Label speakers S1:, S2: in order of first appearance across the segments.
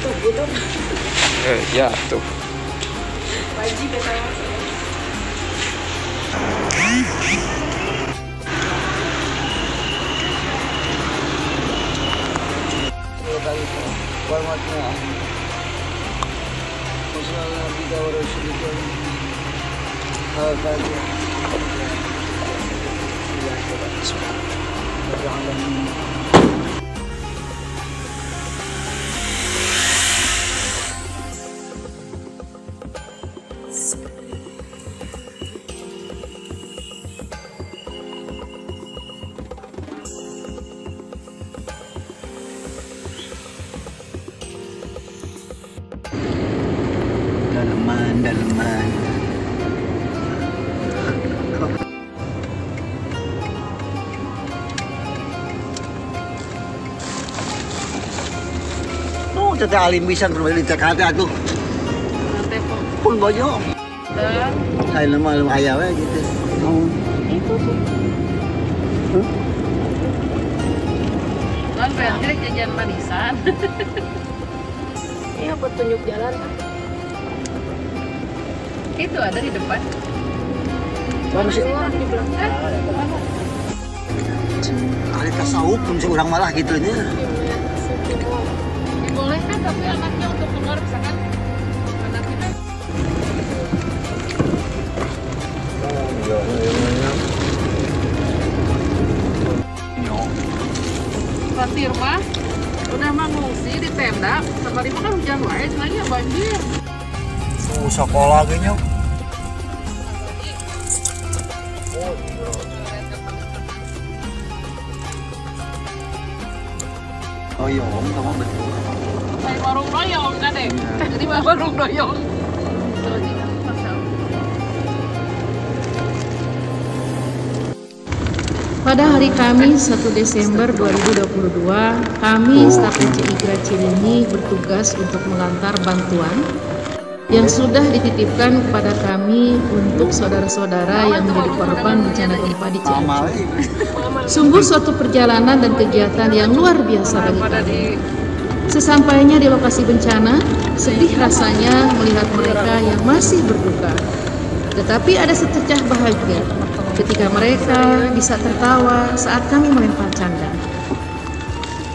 S1: masuk gitu.
S2: Ya tuh.
S1: Wajib ya saya.
S3: Warahmatullah. Daleman. Oh, teteh alim bisa berbeda di TKT atuh. Pun bojo. Saya nama ayah we gitu.
S1: Itu tuh.
S4: Kan pengen jajan manisan.
S1: Iya, petunjuk jalan.
S4: Itu ada di depan.
S1: Mana sih orang di belakang?
S3: Ada tasawuf pun seorang malah gitu nya.
S4: Dibolehkan tapi anaknya untuk keluar misalkan anak kita. Fatir mah udah mengungsi di tenda. Kemarin kan hujan wae, lagi banjir.
S3: Sekolah gini. Oh iya, kamu betul.
S4: Kayak warung doyong kan deh. Jadi warung doyong. Pada hari Kamis 1 Desember 2022, kami staf PCIGRA Cilenyi bertugas untuk mengantar bantuan yang sudah dititipkan kepada kami untuk saudara-saudara yang menjadi korban bencana gempa di Cianjur. Sungguh suatu perjalanan dan kegiatan yang luar biasa bagi kami. Sesampainya di lokasi bencana, sedih rasanya melihat mereka yang masih berduka. Tetapi ada secercah bahagia ketika mereka bisa tertawa saat kami melempar canda.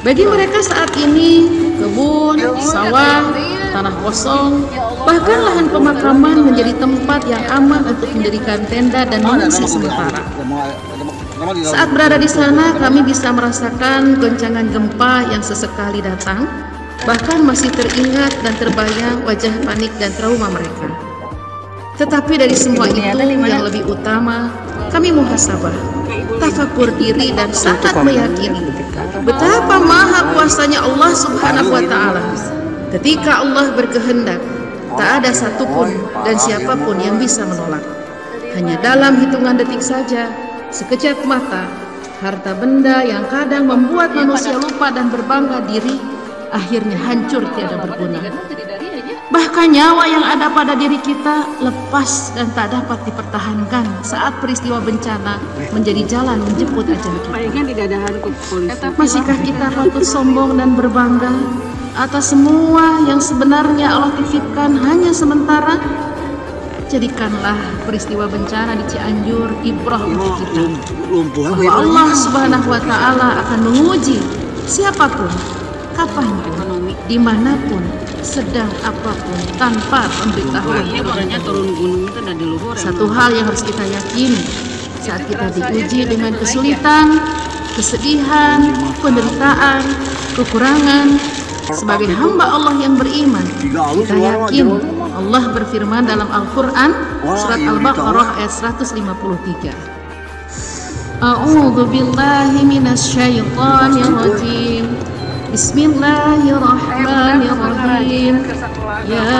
S4: Bagi mereka saat ini, kebun, sawah, tanah kosong, bahkan lahan pemakaman menjadi tempat yang aman untuk mendirikan tenda dan mengungsi sementara. Saat berada di sana, kami bisa merasakan goncangan gempa yang sesekali datang, bahkan masih teringat dan terbayang wajah panik dan trauma mereka. Tetapi dari semua itu, yang lebih utama, kami muhasabah, tafakur diri dan sangat meyakini betapa maha kuasanya Allah Subhanahu wa Ta'ala. Ketika Allah berkehendak, tak ada satupun dan siapapun yang bisa menolak. Hanya dalam hitungan detik saja, sekejap mata, harta benda yang kadang membuat manusia lupa dan berbangga diri, akhirnya hancur tiada berguna. Bahkan nyawa yang ada pada diri kita lepas dan tak dapat dipertahankan saat peristiwa bencana menjadi jalan menjemput ajal kita. Masihkah kita patut sombong dan berbangga atas semua yang sebenarnya Allah titipkan hanya sementara? Jadikanlah peristiwa bencana di Cianjur ibrah untuk kita, bahwa Allah Subhanahu wa Ta'ala akan menguji siapapun, kapanpun, dimanapun, sedang apapun, tanpa pemberitahuan. Satu hal yang harus kita yakini saat kita diuji dengan kesulitan, kesedihan, penderitaan, kekurangan, sebagai hamba Allah yang beriman, kita yakin Allah berfirman dalam Al-Quran surat Al-Baqarah ayat 153. A'udzu billahi minasyaitonir rajim. Bismillahirrahmanirrahim. Ya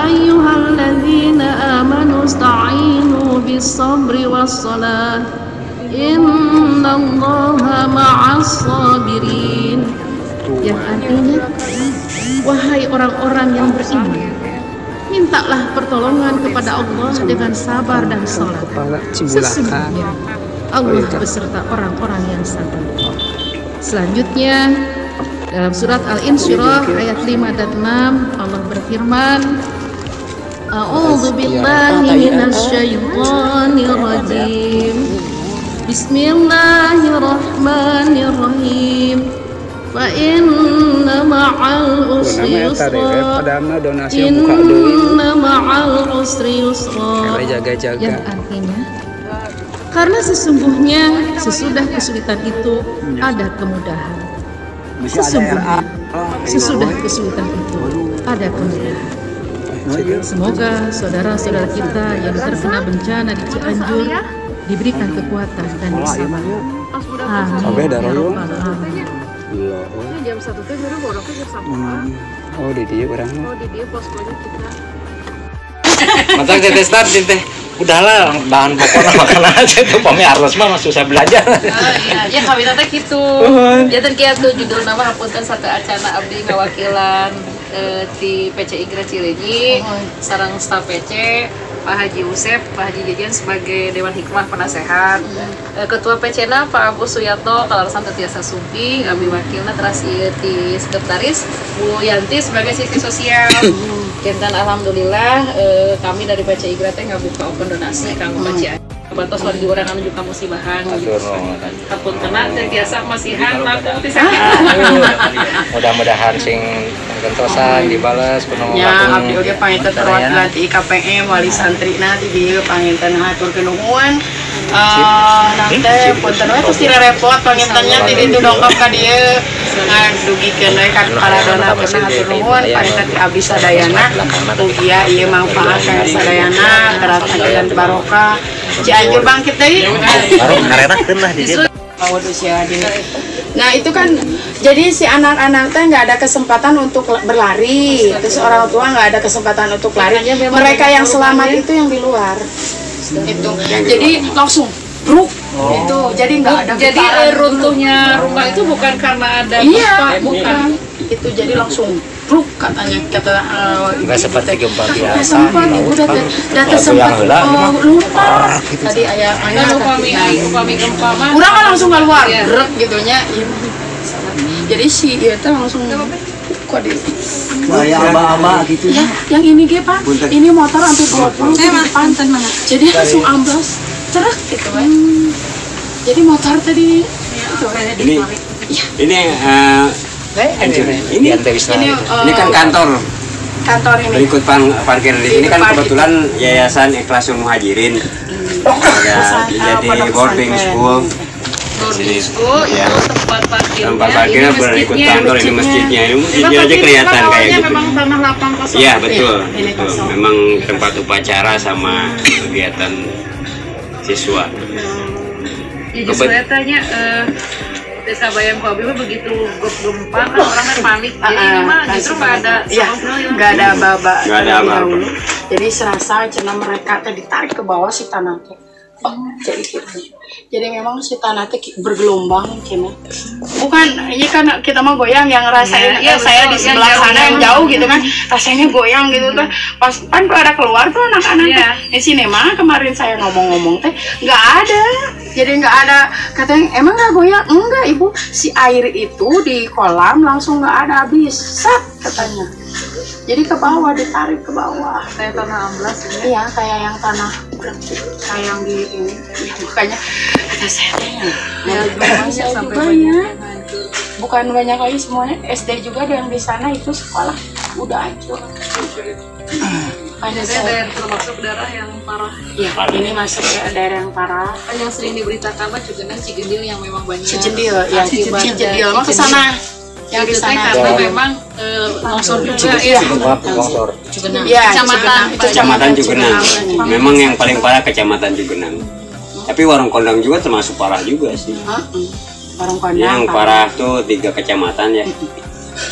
S4: ayyuhalladzina amanu ista'inu bis-sabri was-salah. Innallaha ma'as sabirin. Yang artinya, wahai orang-orang yang beriman, mintalah pertolongan kepada Allah dengan sabar dan salat. Sesungguhnya Allah beserta orang-orang yang sabar. Selanjutnya, Dalam surat Al-Insyirah ayat 5 dan 6 Allah berfirman, A'udzu billahi minasyaitonir rajim. Bismillahirrahmanirrahim. Fa inna ma'al usri yusra. Inna ma'al usri yusra. Yang artinya, karena sesungguhnya sesudah kesulitan itu ada kemudahan. Sesungguhnya sesudah kesulitan itu ada kemudahan. Semoga saudara-saudara kita yang terkena bencana di Cianjur diberikan kekuatan dan kesabaran. Amin. Ya Rabbal alamin.
S1: Jam 1 teh baru borong ke sama.
S2: Oh, di dia orang.
S1: Oh, di dia poskonya kita.
S2: Mantap teh start teh.
S5: Udahlah, bahan pokoknya makan aja tuh. Pami Arlos mah susah belajar.
S1: Iya, ya kami teh kitu. Janten kitu judul nama hapunten satu acana abdi ngawakilan di PC Igra Cileunyi sareng staf PC Pak Haji Usep, Pak Haji Jajan sebagai Dewan Hikmah Penasehat. Ketua PC-na Pak Abu Suyatno kalarasan tiasa Sumpi, abdi wakilna teras ieu ti sekretaris Bu Yanti sebagai sisi sosial. Kentan alhamdulillah kami dari PC Igra teh ngabuka open donasi kanggo Cianjur. Bantos warga orang anu juga musibahan gitu. Kapun kena teh biasa masihan laku teh sakit.
S5: Mudah-mudahan sing gentosan dibalas penuh.
S6: Ya, abdi oge panginten perwakilan ti IKPM wali santrina di dieu panginten haturkeun nuhun. Nanti punten we tos tira repot pangintennya ti ditu dongkap ka dieu ngadugikeun we ka para donaturna hatur nuhun panginten ti abdi sadayana mugia ieu manfaat ka sadayana karatangkeun barokah. Cianjur bangkit deui.
S5: Baru ngarenakeun lah di dieu.
S6: Nah itu kan jadi si anak-anak teh nggak ada kesempatan untuk berlari, terus orang tua nggak ada kesempatan untuk lari. Mereka yang selamat itu yang di luar itu, jadi langsung bruk itu, jadi nggak ada.
S1: Jadi runtuhnya rumah itu bukan karena ada
S6: iya bukan itu, jadi langsung bruk katanya kata
S5: nggak seperti gempa
S6: nggak
S5: biasa.
S6: sempat ibu data sempat lupa tadi ayah
S1: upami gempa mah
S6: kurang kan langsung keluar brek gitunya. Jadi si dia tuh langsung kok di
S3: kayak aba-aba gitu
S6: ya, yang ini ge Pak, ini motor hampir 20 di depan, jadi langsung amblas cerak gitu kan. Jadi motor tadi
S7: ini kan kantor
S6: ini
S7: berikut parkir di sini kan kebetulan Yayasan Ikhlasul Muhajirin ada jadi boarding school.
S1: boarding school
S7: Ya.
S1: itu tempat
S7: Parkirnya berikut kantor ini masjidnya aja kelihatan kayak gitu.
S6: Memang tanah lapang kosong.
S7: Iya betul,
S6: Ini
S7: betul.
S6: kosong.
S7: Memang tempat upacara sama kegiatan siswa.
S1: Ya justru tanya desa Bayam Kobi begitu gempa kan orangnya panik. Jadi ini mah justru nggak ada
S6: nggak ada aba-aba.
S7: Nggak ada aba-aba.
S6: Jadi serasa cenah mereka teh ditarik ke bawah si tanah teh. Jadi gitu. Jadi memang si tanah teh bergelombang cina. Bukan, ini kan kita mah goyang yang rasain.
S1: Ya,
S6: saya
S1: betul,
S6: di sebelah
S1: yang
S6: sana yang jauh gitu kan, rasanya goyang gitu kan. Pas kan pada keluar tuh anak-anak teh. Di sini mah kemarin saya ngomong-ngomong teh nggak ada. Jadi nggak ada, katanya emang nggak goyang? Enggak ibu, si air itu di kolam langsung nggak ada habis, sat katanya. Jadi ke bawah, ditarik ke bawah.
S1: kayak tanah amblas ini.
S6: Iya, kayak yang tanah kayak yang di ini. Ya, makanya kata saya
S1: Ya, banyak sampai
S6: juga
S1: banyak
S6: ya.
S1: yang hancur.
S6: Bukan banyak lagi semuanya, SD juga ada yang di sana itu sekolah udah hancur. Hanya
S1: Biasanya
S6: saya,
S1: daerah termasuk daerah yang parah.
S6: ya ini masuk ke daerah yang parah.
S1: Kan yang sering diberitakan mah juga kan Cigendil yang memang banyak.
S6: Cijedil, ya
S1: akibat
S6: Cijedil mah ke sana. Yang di sana
S1: karena memang longsor juga ya.
S5: Longsor.
S6: ya,
S1: Kecamatan
S7: Kecamatan Cugenang. Memang yang paling parah Kecamatan Cugenang. Tapi Warung Kondang juga termasuk parah juga sih.
S6: Warung Kondang.
S7: Yang parah tuh 3 kecamatan ya.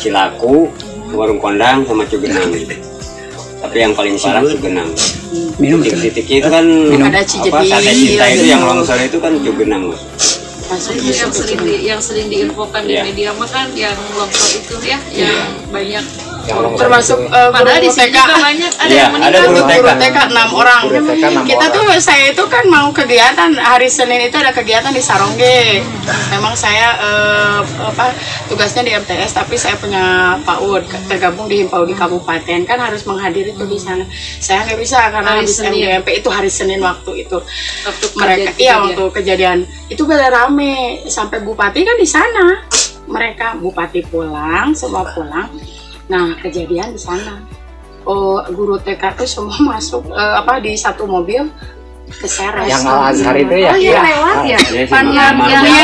S7: Cilaku, Warung Kondang sama Cugenang. Tapi yang paling parah Cugenang. Titik-titiknya itu kan
S6: Ada Cijedil,
S7: Sada Cinta itu yang longsor itu kan Cugenang.
S1: yang sering diinfokan di
S7: Iya.
S1: media mah kan yang longsor itu ya, yang banyak
S6: termasuk
S1: Padahal di
S6: guru
S1: sini
S6: TK.
S1: juga banyak ada
S7: Iya,
S1: yang
S7: ada
S1: meninggal.
S7: guru
S6: Guru TK 6 orang. Kita
S5: 6
S6: tuh saya itu kan mau kegiatan hari Senin itu ada kegiatan di Sarongge. Memang saya tugasnya di MTS tapi saya punya PAUD tergabung di Himpau di kabupaten kan harus menghadiri itu di sana. Saya nggak bisa karena
S1: Hari
S6: habis
S1: Senin.
S6: MGMP itu hari Senin waktu itu.
S1: Waktu
S6: Mereka waktu kejadian itu benar rame sampai bupati kan di sana. Mereka bupati pulang, semua pulang. Nah, kejadian di sana. Oh, guru TK itu semua masuk di satu mobil keseret.
S5: Yang Al Azhar itu ya?
S1: Oh iya lewat ya.
S7: Iya sih,
S1: Pan yang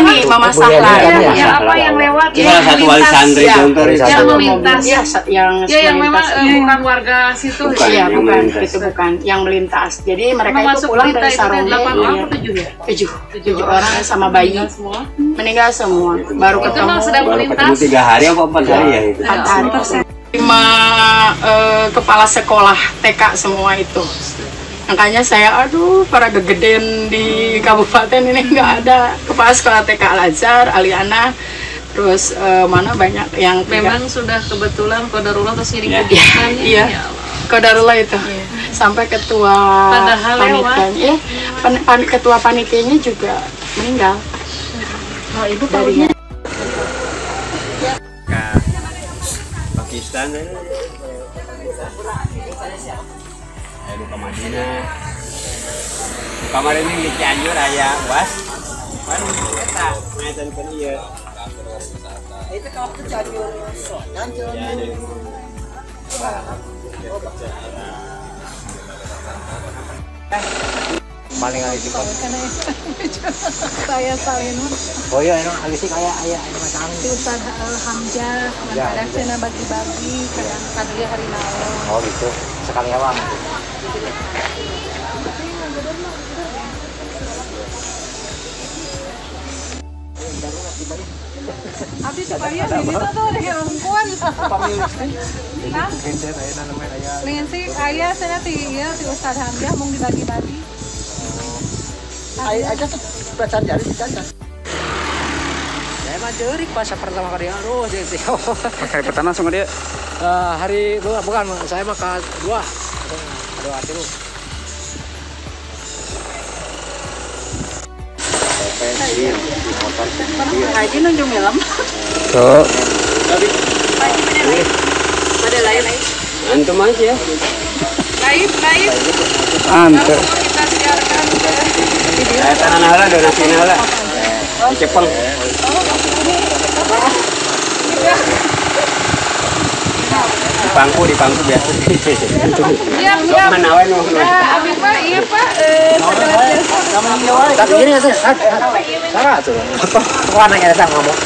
S6: Nih, Mama
S5: Bu
S6: Sahla.
S5: Yani kan ya?
S1: yang apa yang lewat
S7: Itu salah satu wali santri
S6: Ya,
S7: contoh itu.
S1: yang melintas.
S6: Iya, yang
S1: Ya yang memang
S6: melintas.
S1: bukan warga situ.
S7: Bukan.
S6: Iya,
S7: yang
S6: bukan,
S7: melintas.
S6: itu bukan yang melintas. Jadi mereka itu
S1: Masuk
S6: pulang
S1: berita
S6: dari
S1: itu kan
S6: Sarongge.
S1: 8 orang
S6: Iya.
S1: atau 7 ya?
S6: 7 orang sama bayi
S1: Meninggal semua.
S6: meninggal semua. Baru
S1: Itu
S6: ketemu
S1: memang sedang
S7: Baru ketemu
S1: melintas.
S7: 3 hari apa 4 hari ya itu.
S6: 4 hari. 5 kepala sekolah TK semua itu. Makanya saya para gegeden di kabupaten ini nggak ada kepala sekolah TK Al Azhar, Aliana, terus mana banyak yang
S1: Memang sudah kebetulan qadarullah terus ngiring
S7: Ya.
S1: kegiatannya.
S6: Iya.
S1: Ya Allah.
S6: Qadarullah itu sampai ketua
S1: Padahal
S6: panitianya, ketua panitianya juga meninggal.
S1: Oh, ibu tahunya
S7: Pakistan ayo ke Madinah. Kemarin ini di Cianjur aya was. Eta ngaiten ke ieu. Itu kalau ke Cianjur.
S5: Paling alisi kok.
S8: Saya Salenur,
S5: Oh iya, emang alisi kayak ayah macam
S8: di Ustaz Hamzah, kadang cina bagi-bagi, kadang kadang hari naon.
S5: oh gitu. Sekali awang.
S8: Abdi supaya di situ tuh ada yang ungkuan. Nah, prinsip ayah saya si Ustaz Hamzah mau dibagi-bagi.
S3: Aja tuh bacaan jari dicacat.
S5: Saya mah jeurik pas pertama kali aduh jadi.
S2: Kali pertama langsung dia.
S5: Hari bukan saya mah kedua. Aduh hati lu.
S6: Haji nunjuk film.
S2: Tuh.
S6: Pada lain.
S7: Antum aja.
S6: Baik.
S2: Antar.
S6: Kita siarkan ke
S7: Saya tanah nala donasi nala. Di Jepang. Di pangku biasa.
S6: Siap.
S7: Mana wae nu.
S6: Abi Pak, iya Pak.
S5: Tapi ini tuh salah tuh. Apa nanya datang ngomong?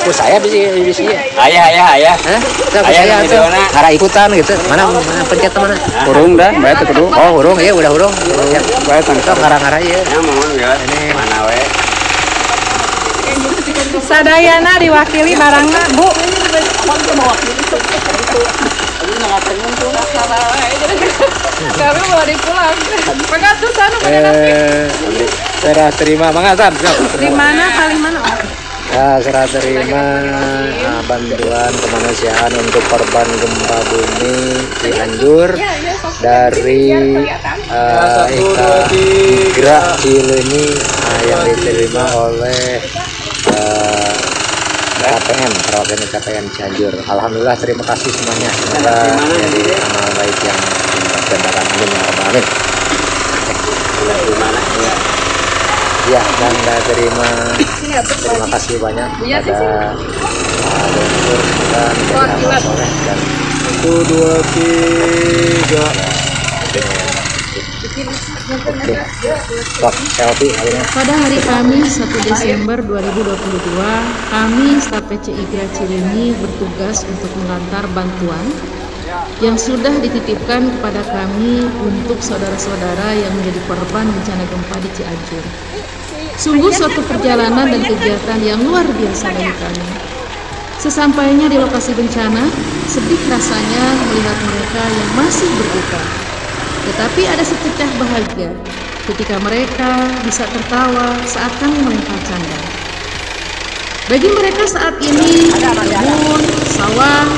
S5: Oh saya di sini.
S7: Ayah.
S5: Ayah
S7: Ayah
S5: tuh
S7: videona.
S5: cara ikutan gitu. Mana pencet mana?
S2: Hurung dah, bayar tuh kudu.
S5: Oh hurung ya udah hurung. Ya
S2: Bayar
S5: itu
S2: tangkap.
S5: ngarang-ngarang ya.
S7: Ya mohon ya. Mana wae.
S8: Sadayana diwakili barangna, Bu.
S6: Kami mau dipulang. Pengatusan
S5: Serah terima Mangasan.
S8: Di mana paling mana?
S5: Ya, serah terima bantuan kemanusiaan untuk korban gempa bumi Cianjur dari Igra Cileunyi yang diterima oleh KPM, perwakilan KPM Cianjur. Alhamdulillah, terima kasih semuanya. Semoga menjadi amal baik yang berkendaraan. Amin ya rabbal alamin. Ya, dan terima kasih banyak kepada Dokter dan Amal Soleh dan 1, 2, 3. Oke, stop selfie akhirnya.
S4: Pada hari Kamis 1 Desember 2022, kami staf PC Igra Cileunyi bertugas untuk mengantar bantuan yang sudah dititipkan kepada kami untuk saudara-saudara yang menjadi korban bencana gempa di Cianjur. Sungguh suatu perjalanan dan kegiatan yang luar biasa bagi kami. Sesampainya di lokasi bencana, sedih rasanya melihat mereka yang masih berduka. Tetapi ada sececah bahagia ketika mereka bisa tertawa saat kami melempar canda. Bagi mereka saat ini, kebun, sawah,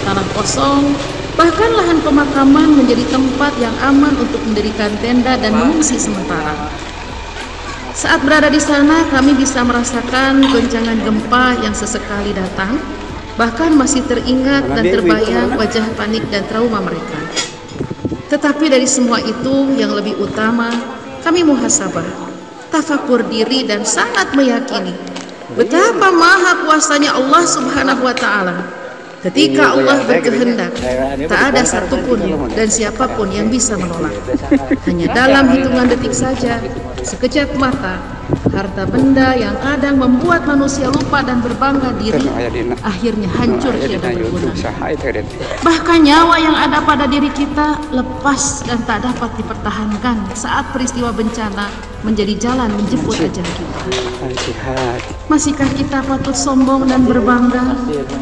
S4: tanah kosong, bahkan lahan pemakaman menjadi tempat yang aman untuk mendirikan tenda dan mengungsi sementara. Saat berada di sana, kami bisa merasakan goncangan gempa yang sesekali datang, bahkan masih teringat dan terbayang wajah panik dan trauma mereka. Tetapi dari semua itu, yang lebih utama, kami muhasabah, tafakur diri dan sangat meyakini betapa maha kuasanya Allah Subhanahu wa Ta'ala. Ketika Allah berkehendak, tak ada satupun dan siapapun yang bisa menolak. Hanya dalam hitungan detik saja, sekejap mata, harta benda yang kadang membuat manusia lupa dan berbangga diri akhirnya hancur tiada berguna. Bahkan nyawa yang ada pada diri kita lepas dan tak dapat dipertahankan saat peristiwa bencana menjadi jalan menjemput ajal kita. Masihkah kita patut sombong dan berbangga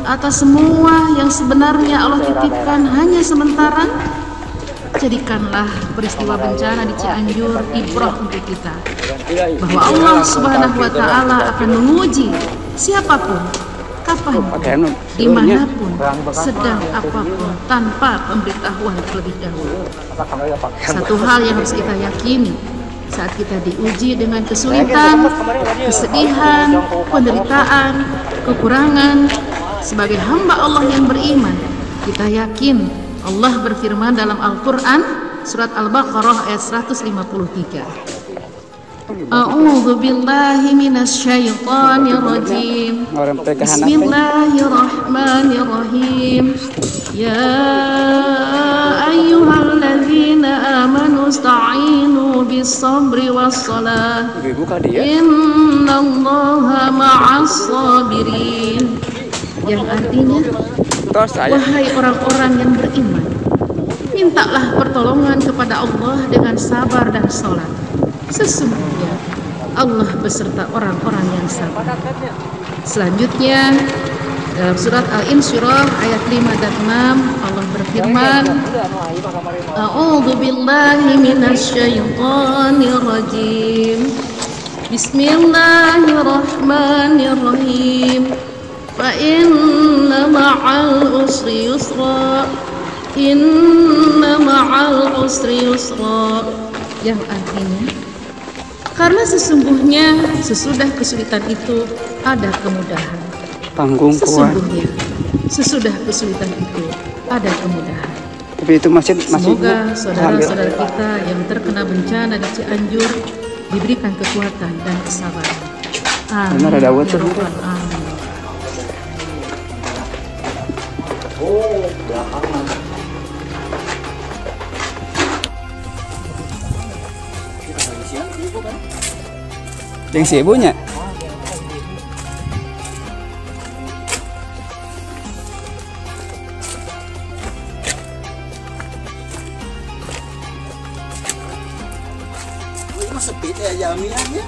S4: atas semua yang sebenarnya Allah titipkan hanya sementara? Jadikanlah peristiwa bencana di Cianjur ibrah untuk kita, bahwa Allah Subhanahu wa Ta'ala akan menguji siapapun, kapanpun, dimanapun, sedang apapun, tanpa pemberitahuan terlebih dahulu. Satu hal yang harus kita yakini saat kita diuji dengan kesulitan, kesedihan, penderitaan, kekurangan, sebagai hamba Allah yang beriman, kita yakin Allah berfirman dalam Al-Quran surat Al-Baqarah ayat 153. A'udzu billahi minasyaitonir rajim. Bismillahirrahmanirrahim. Ya ayyuhalladzina amanu ista'inu bis-sabri was-salah. Innallaha ma'as sabirin. Yang artinya, wahai orang-orang yang beriman, mintalah pertolongan kepada Allah dengan sabar dan sholat. Sesungguhnya Allah beserta orang-orang yang sabar. Selanjutnya dalam surat Al-Insyirah ayat 5 dan 6 Allah berfirman, A'udzu billahi minasyaitonir rajim. Bismillahirrahmanirrahim. Fa inna ma'al usri yusra. Inna ma'al usri yusra. Yang artinya, karena sesungguhnya sesudah kesulitan itu ada kemudahan. Sesungguhnya sesudah kesulitan itu ada kemudahan.
S2: Tapi itu masih
S4: semoga saudara-saudara kita yang terkena bencana di Cianjur diberikan kekuatan dan kesabaran. Amin. Amin.
S2: Yang si ibunya.
S3: Ini sepi ya jamiannya.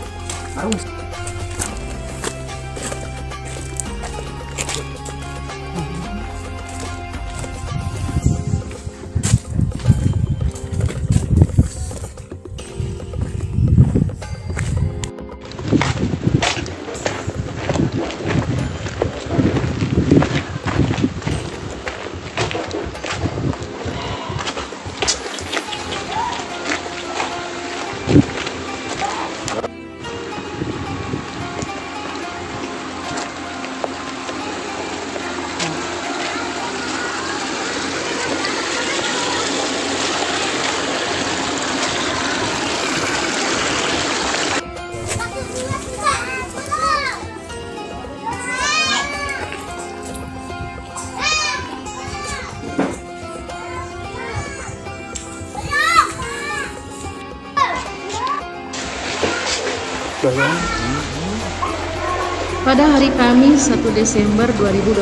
S4: Pada hari Kamis 1 Desember 2022,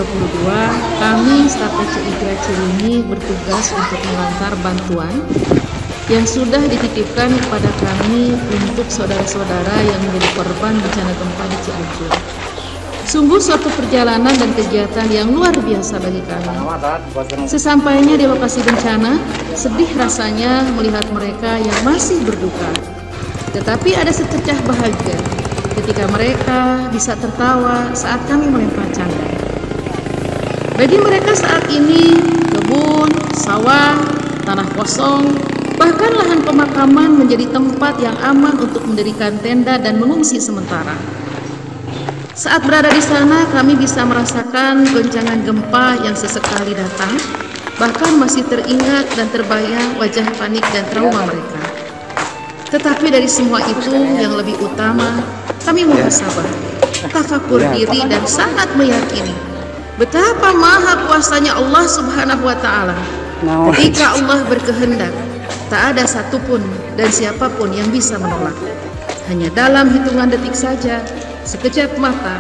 S4: kami staf PC IGRA Cilenyi bertugas untuk mengantar bantuan yang sudah dititipkan kepada kami untuk saudara-saudara yang menjadi korban bencana gempa di Cianjur. Sungguh suatu perjalanan dan kegiatan yang luar biasa bagi kami. Sesampainya di lokasi bencana, sedih rasanya melihat mereka yang masih berduka. Tetapi ada secercah bahagia ketika mereka bisa tertawa saat kami melempar canda. Bagi mereka saat ini, kebun, sawah, tanah kosong, bahkan lahan pemakaman menjadi tempat yang aman untuk mendirikan tenda dan mengungsi sementara. Saat berada di sana, kami bisa merasakan goncangan gempa yang sesekali datang, bahkan masih teringat dan terbayang wajah panik dan trauma mereka. Tetapi dari semua itu, yang lebih utama, kami muhasabah, tafakur diri dan sangat meyakini betapa maha kuasanya Allah Subhanahu wa Ta'ala. Ketika Allah berkehendak, tak ada satupun dan siapapun yang bisa menolak. Hanya dalam hitungan detik saja, sekejap mata,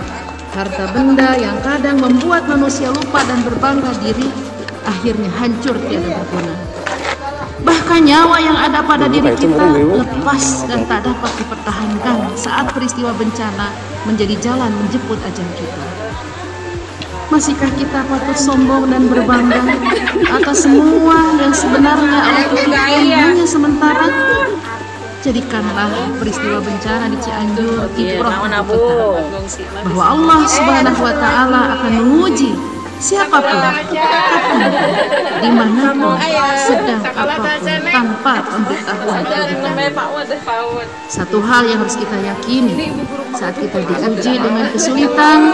S4: harta benda yang kadang membuat manusia lupa dan berbangga diri akhirnya hancur tiada berguna. Bahkan nyawa yang ada pada diri kita lepas dan tak dapat dipertahankan saat peristiwa bencana menjadi jalan menjemput ajal kita. Masihkah kita patut sombong dan berbangga atas semua yang sebenarnya Allah titipkan hanya sementara? Jadikanlah peristiwa bencana di Cianjur ibrah untuk kita, bahwa Allah Subhanahu wa Ta'ala akan menguji siapapun, kapanpun, dimanapun, sedang apapun, tanpa pemberitahuan kita. Satu hal yang harus kita yakini saat kita diuji dengan kesulitan,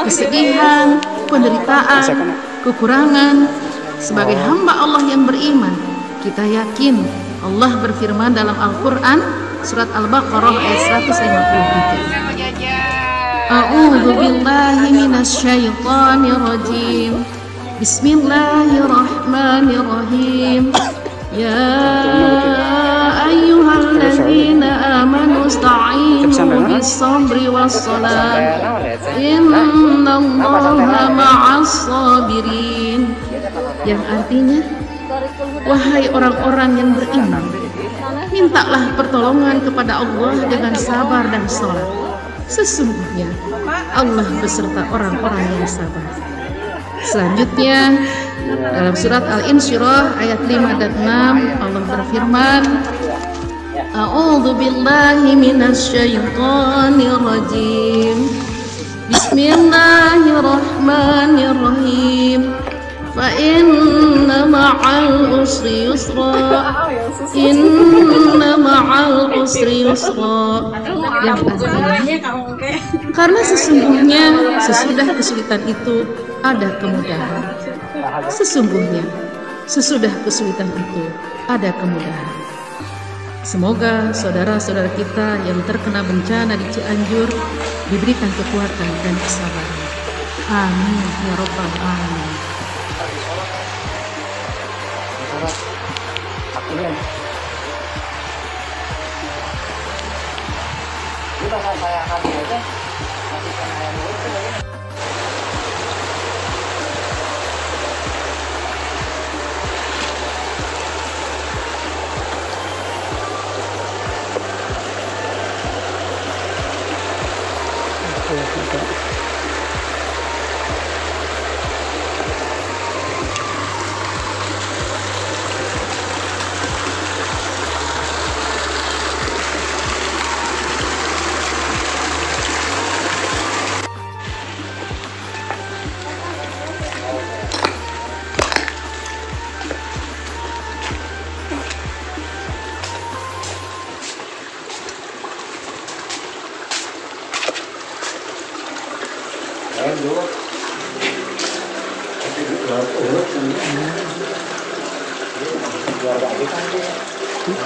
S4: kesedihan, penderitaan, kekurangan, sebagai hamba Allah yang beriman, kita yakin Allah berfirman dalam Al-Quran surat Al-Baqarah ayat 153. A'udzu billahi minasyaitonir rajim. Bismillahirrahmanirrahim. Ya ayyuhalladzina amanu ista'inu bis-sabri was-salat. Innallaha ma'as sabirin. Yang artinya, wahai orang-orang yang beriman, mintalah pertolongan kepada Allah dengan sabar dan sholat. Sesungguhnya Allah beserta orang-orang yang sabar. Selanjutnya dalam surat Al-Insyirah ayat 5 dan 6 Allah berfirman, A'udzu billahi minasyaitonir rajim. Bismillahirrahmanirrahim. Fa inna ma'al usri yusra. Inna ma'al usri yusra. Yang artinya, karena sesungguhnya sesudah kesulitan itu ada kemudahan. Sesungguhnya sesudah kesulitan itu ada kemudahan. Semoga saudara-saudara kita yang terkena bencana di Cianjur diberikan kekuatan dan kesabaran. Amin ya rabbal alamin.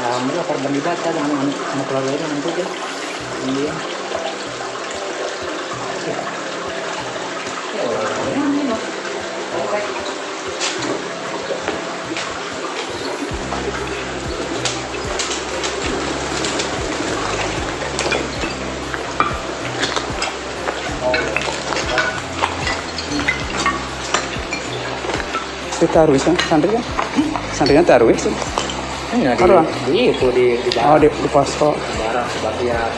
S5: Alhamdulillah korban dibaca sama keluarganya nanti aja. Iya.
S2: Taruh santri kan? Santrinya taruh sih.
S5: Di itu di
S2: oh di posko.
S5: Barang sebagian.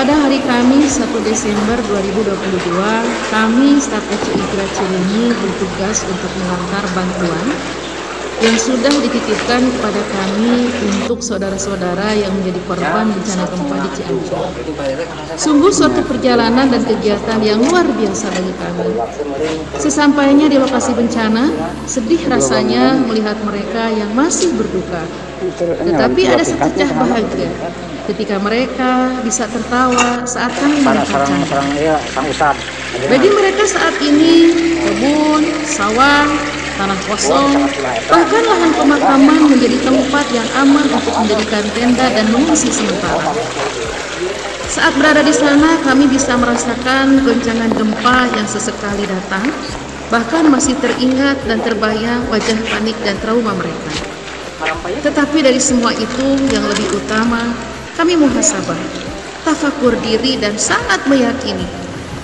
S4: Pada hari Kamis 1 Desember 2022, kami staf PCI Igra Cileunyi bertugas untuk mengantar bantuan yang sudah dititipkan kepada kami untuk saudara-saudara yang menjadi korban bencana gempa di Cianjur. Sungguh suatu perjalanan dan kegiatan yang luar biasa bagi kami. Sesampainya di lokasi bencana, sedih rasanya melihat mereka yang masih berduka. Tetapi ada sececah bahagia ketika mereka bisa tertawa saat kami melihat canda. Bagi mereka saat ini, kebun, sawah, tanah kosong, bahkan lahan pemakaman menjadi tempat yang aman untuk mendirikan tenda dan mengungsi sementara. Saat berada di sana, kami bisa merasakan goncangan gempa yang sesekali datang, bahkan masih teringat dan terbayang wajah panik dan trauma mereka. Tetapi dari semua itu, yang lebih utama, kami muhasabah, tafakur diri dan sangat meyakini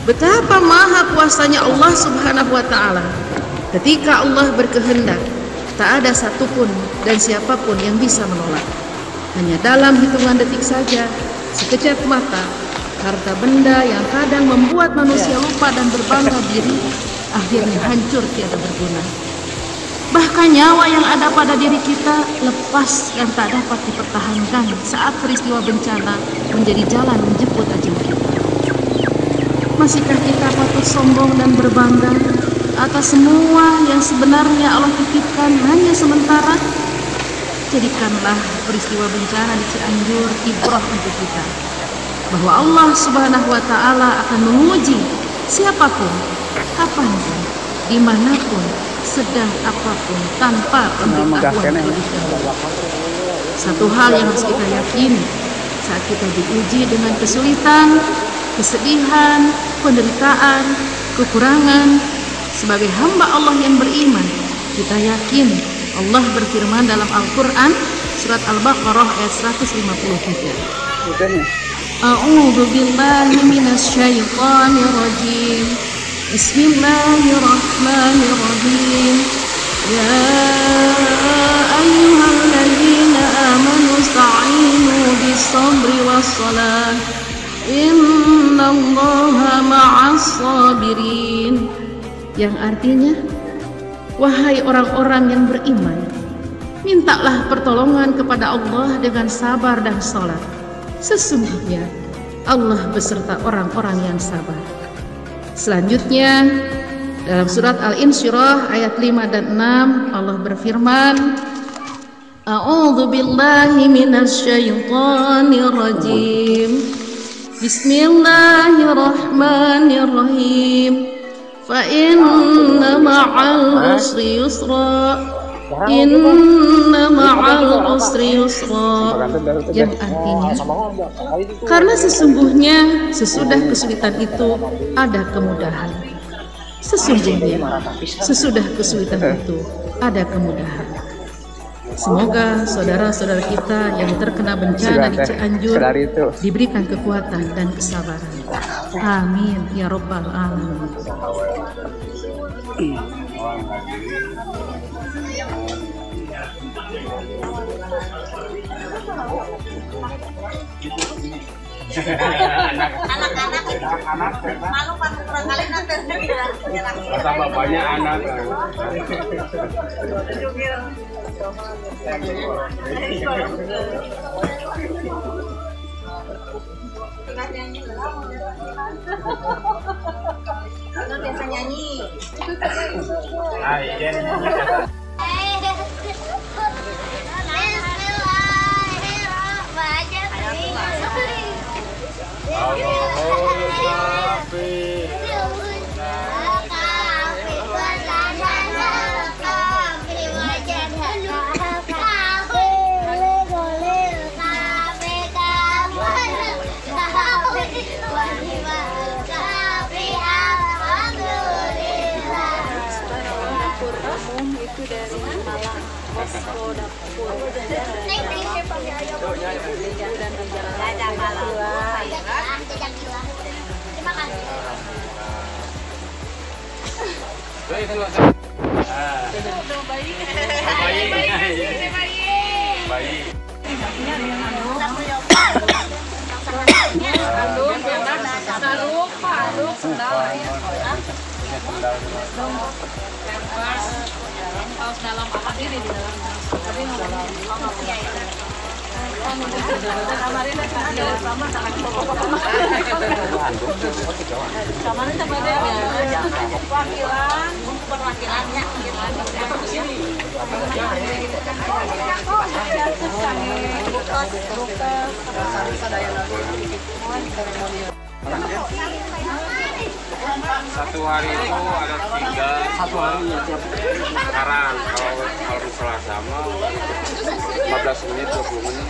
S4: betapa maha kuasanya Allah Subhanahu wa Ta'ala. Ketika Allah berkehendak, tak ada satupun dan siapapun yang bisa menolak. Hanya dalam hitungan detik saja, sekejap mata, harta benda yang kadang membuat manusia lupa dan berbangga diri, akhirnya hancur tiada berguna. Bahkan nyawa yang ada pada diri kita lepas dan tak dapat dipertahankan saat peristiwa bencana menjadi jalan menjemput ajal kita. Masihkah kita patut sombong dan berbangga atas semua yang sebenarnya Allah titipkan hanya sementara? Jadikanlah peristiwa bencana di Cianjur ibrah untuk kita, bahwa Allah Subhanahu wa Ta'ala akan menguji siapapun, kapanpun, dimanapun, sedang apapun, tanpa pemberitahuan terlebih dahulu. Satu hal yang harus kita yakini saat kita diuji dengan kesulitan, kesedihan, penderitaan, kekurangan, sebagai hamba Allah yang beriman, kita yakin Allah berfirman dalam Al-Quran surat Al-Baqarah ayat 153. A'udzu billahi minasyaitonir rajim. Bismillahirrahmanirrahim. Ya ayyuhalladzina amanu ista'inu bis-sabri was-salah. Innallaha ma'as sabirin. Yang artinya, wahai orang-orang yang beriman, mintalah pertolongan kepada Allah dengan sabar dan salat. Sesungguhnya Allah beserta orang-orang yang sabar. Selanjutnya dalam surat Al-Insyirah ayat 5 dan 6 Allah berfirman, A'udzu billahi minasyaitonir rajim. Bismillahirrahmanirrahim. Fa inna ma'al usri yusra. Inna ma'al usri yusra. Yang artinya, karena sesungguhnya sesudah kesulitan itu ada kemudahan. Sesungguhnya sesudah kesulitan itu ada kemudahan. Semoga saudara-saudara kita yang terkena bencana di Cianjur diberikan kekuatan dan kesabaran. Amin ya Rabbal Alamin.
S9: Anak-anak malu pas kurang kali nanti
S7: kata bapaknya anak
S9: biasa nyanyi.
S8: Itu dari Malang, posko dapur dan terima kasih.
S7: bayi.
S1: kaos dalam apa ini di dalam tapi
S9: perwakilannya
S7: Satu hari itu ada 3. Satu hari ya tiap sekarang kalau di Selasa mah 15 menit 20 menit.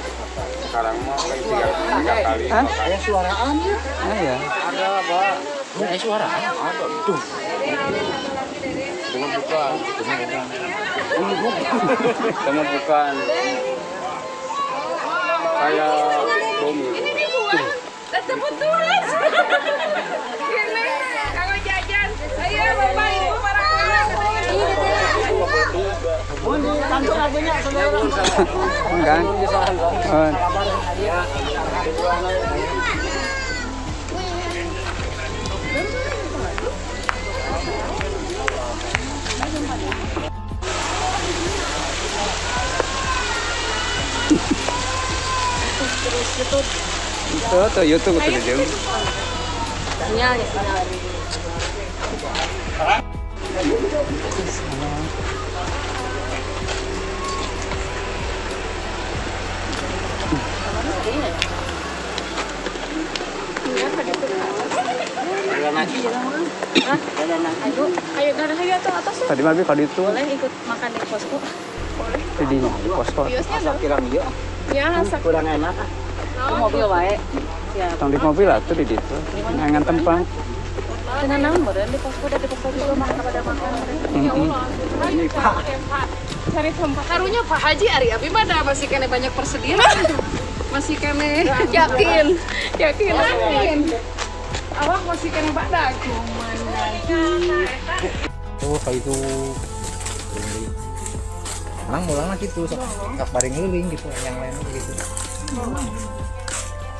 S7: Sekarang mah paling 3 kali.
S3: Kayak suaraan ya.
S2: Ya.
S7: Ada Pak.
S5: Ya suaraan.
S7: Ada tuh. Cuma bukan. Cuma bukan. Kayak bumi.
S8: Tersebut tulis. Ini kalau jajan, saya bapak ibu para
S2: Enggak. Itu YouTube itu dia. Tadi malam kalau itu
S8: boleh ikut makan di posko.
S2: di posko.
S3: Asal kirang dia.
S8: Ya,
S3: Kurang enak.
S8: mobil wae.
S2: Tong di mobil atau di situ. Ngangan tempang.
S8: Tenan naon meureun di posko juga makan pada makan.
S3: Ini Pak.
S8: Cari tempat. Karunya Pak Haji Ari Abi mah masih kene banyak persediaan. Masih kene yakin. Awak masih kene badak.
S5: Oh kayak itu orang mulang gitu sok paring ngeling gitu yang lain gitu.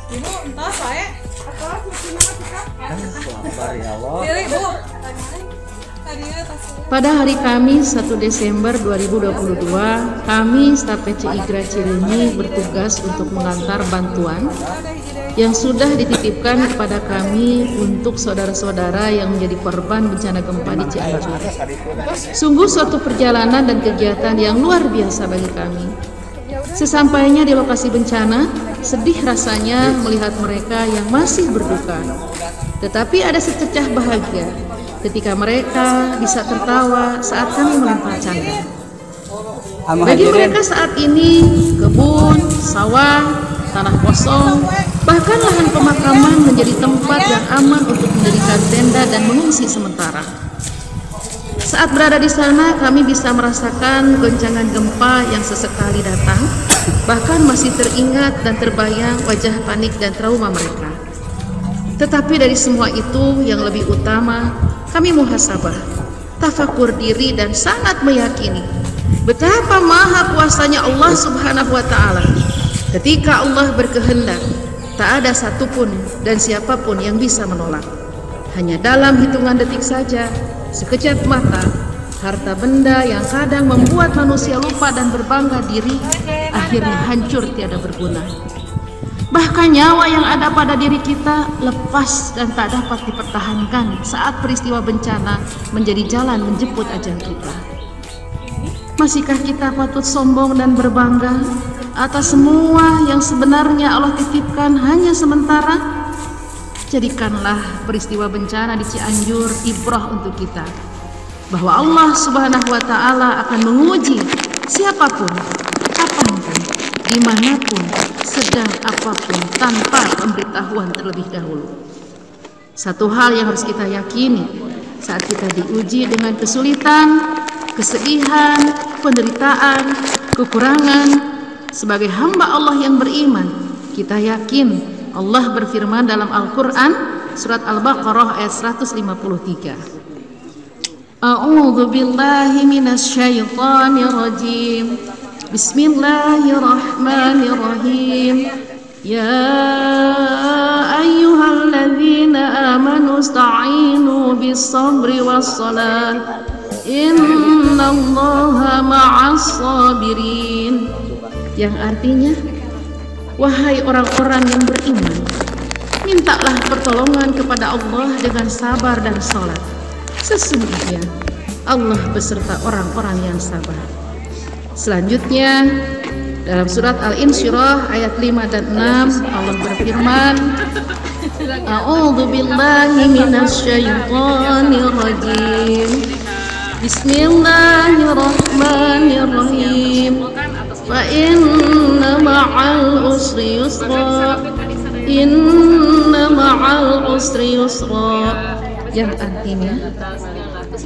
S8: Ibu entah saya apa
S5: Sabar ya Allah.
S8: Bu.
S4: Pada hari Kamis 1 Desember 2022, kami staf PC Igra Cileunyi bertugas untuk mengantar bantuan yang sudah dititipkan kepada kami untuk saudara-saudara yang menjadi korban bencana gempa di Cianjur. Sungguh suatu perjalanan dan kegiatan yang luar biasa bagi kami. Sesampainya di lokasi bencana, sedih rasanya melihat mereka yang masih berduka. Tetapi ada sececah bahagia ketika mereka bisa tertawa saat kami melempar canda. Bagi mereka saat ini, kebun, sawah, tanah kosong, bahkan lahan pemakaman menjadi tempat yang aman untuk mendirikan tenda dan mengungsi sementara. Saat berada di sana, kami bisa merasakan goncangan gempa yang sesekali datang, bahkan masih teringat dan terbayang wajah panik dan trauma mereka. Tetapi dari semua itu, yang lebih utama, kami muhasabah, tafakur diri dan sangat meyakini betapa maha kuasanya Allah Subhanahu wa Ta'ala. Ketika Allah berkehendak, tak ada satupun dan siapapun yang bisa menolak. Hanya dalam hitungan detik saja, sekejap mata, harta benda yang kadang membuat manusia lupa dan berbangga diri akhirnya hancur tiada berguna. Bahkan nyawa yang ada pada diri kita lepas dan tak dapat dipertahankan saat peristiwa bencana menjadi jalan menjemput ajal kita. Masihkah kita patut sombong dan berbangga atas semua yang sebenarnya Allah titipkan hanya sementara? Jadikanlah peristiwa bencana di Cianjur ibrah untuk kita, bahwa Allah Subhanahu wa Ta'ala akan menguji siapapun, kapanpun, dimanapun, sedang apapun, tanpa pemberitahuan terlebih dahulu. Satu hal yang harus kita yakini saat kita diuji dengan kesulitan, kesedihan, penderitaan, kekurangan, sebagai hamba Allah yang beriman, kita yakin Allah berfirman dalam Al-Quran surat Al-Baqarah ayat 153. A'udzu billahi minasyaitonir rajim. Bismillahirrahmanirrahim. Ya ayyuhalladzina amanu ista'inu bis-sabri was-salat innallaha ma'as sabirin, yang artinya, wahai orang-orang yang beriman, mintalah pertolongan kepada Allah dengan sabar dan sholat. Sesungguhnya Allah beserta orang-orang yang sabar. Selanjutnya dalam surat Al-Insyirah ayat 5 dan 6 Allah berfirman, A'udzu billahi minasyaitonir rajim. Bismillahirrahmanirrahim. Fa inna ma'al usri yusra. Inna ma'al usri yusra. Yang artinya,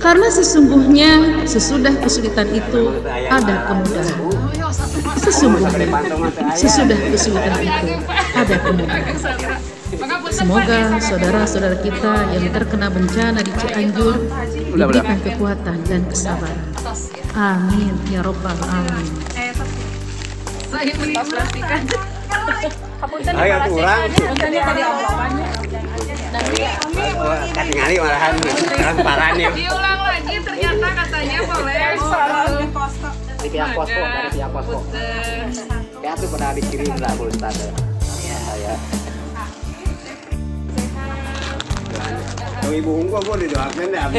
S4: karena sesungguhnya sesudah kesulitan itu ada kemudahan. Sesungguhnya sesudah kesulitan itu ada kemudahan. Semoga saudara-saudara kita yang terkena bencana di Cianjur diberikan kekuatan dan kesabaran. Amin ya robbal alamin.
S1: Saya beli plastikan.
S7: Ayo kurang. Katingali malahan transparan ya.
S1: Diulang lagi ternyata katanya boleh.
S5: Dari pihak posko, dari pihak posko. Ya tuh pernah dikirim lah Bu Ustaz. Saya.
S7: Ibu unggul gua didoakan deh.
S1: Ada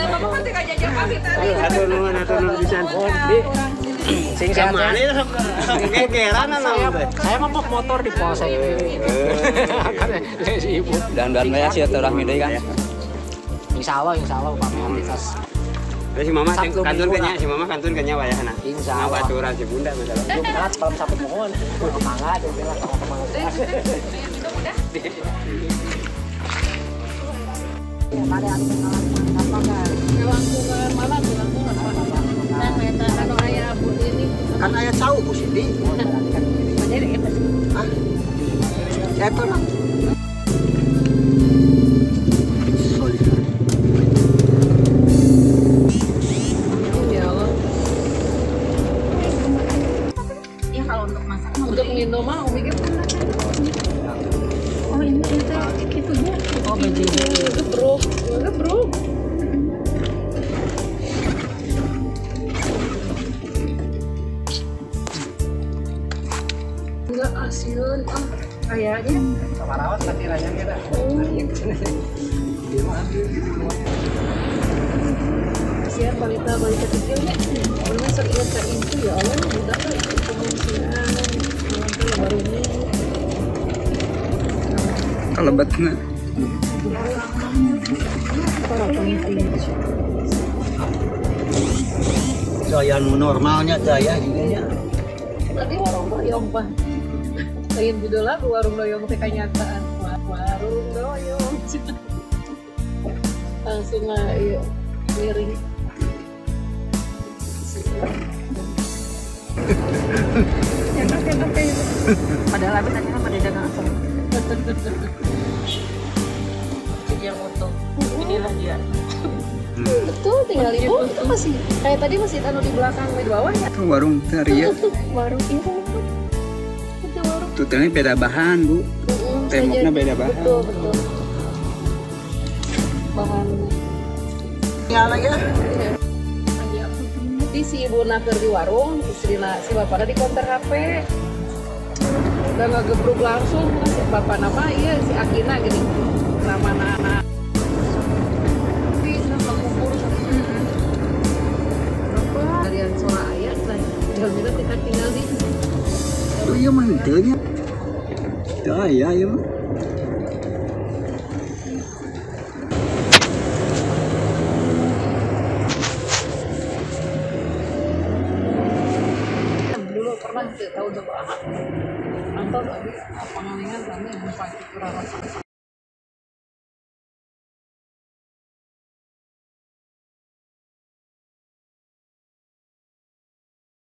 S1: bapak pasti gak jajan pasti tadi.
S7: Atur nuhun pisan.
S5: Sing sehat ya.
S7: Gegeran
S5: Saya mabok motor di polsek. Si Ibu.
S2: Dan ya silaturahmi deui kan.
S5: Insya Allah upami aktivitas.
S7: Terus si mama kantun kenya wayahna.
S5: Insya Allah.
S7: Baturan si bunda masalah.
S5: Berat kalau sampai mohon. Mangga tuh bilang sama teman.
S3: Kan ayat tahu Bu Siti. Saya pernah.
S1: Ya kalau untuk masak, untuk minum mah Umi gitu. Oh ini itu Bu. Oh begini. Gebruk. Enggak asin, kayaknya.
S5: Sama rawat lagi rayang kita.
S1: Siap balita kecilnya. Belum seringat ke itu ya Allah, udah kan pengungsian. Baru ini.
S2: Kalebetna.
S3: Gaya normalnya gaya gini ya.
S1: Tadi warung doyong Pak. Lain judul lagu warung doyong teh kenyataan. Warung doyong. Langsung ayo miring. Enak kayak itu. Padahal abis tadi kan pada dagang asam. Yang utuh. Inilah dia. Betul, tinggal ibu itu masih kayak tadi masih anu di belakang di bawah ya.
S2: Warung Taria.
S1: Warung itu. Itu warung.
S2: Tutulnya beda bahan, Bu. Temboknya beda bahan.
S1: Betul. Bahan.
S3: Ya lah ya.
S1: Di si ibu naker di warung, istrina si bapaknya di konter HP. Udah nggak gebruk langsung, si bapak nama iya si Akina gini. Nama anak. Dari suara ayat lah. Jangan kita tinggal di.
S3: Oh iya mah henteunya. Daya ya mah.
S1: Dulu pernah tahu coba. Atau pengalingan kami bupati Kurang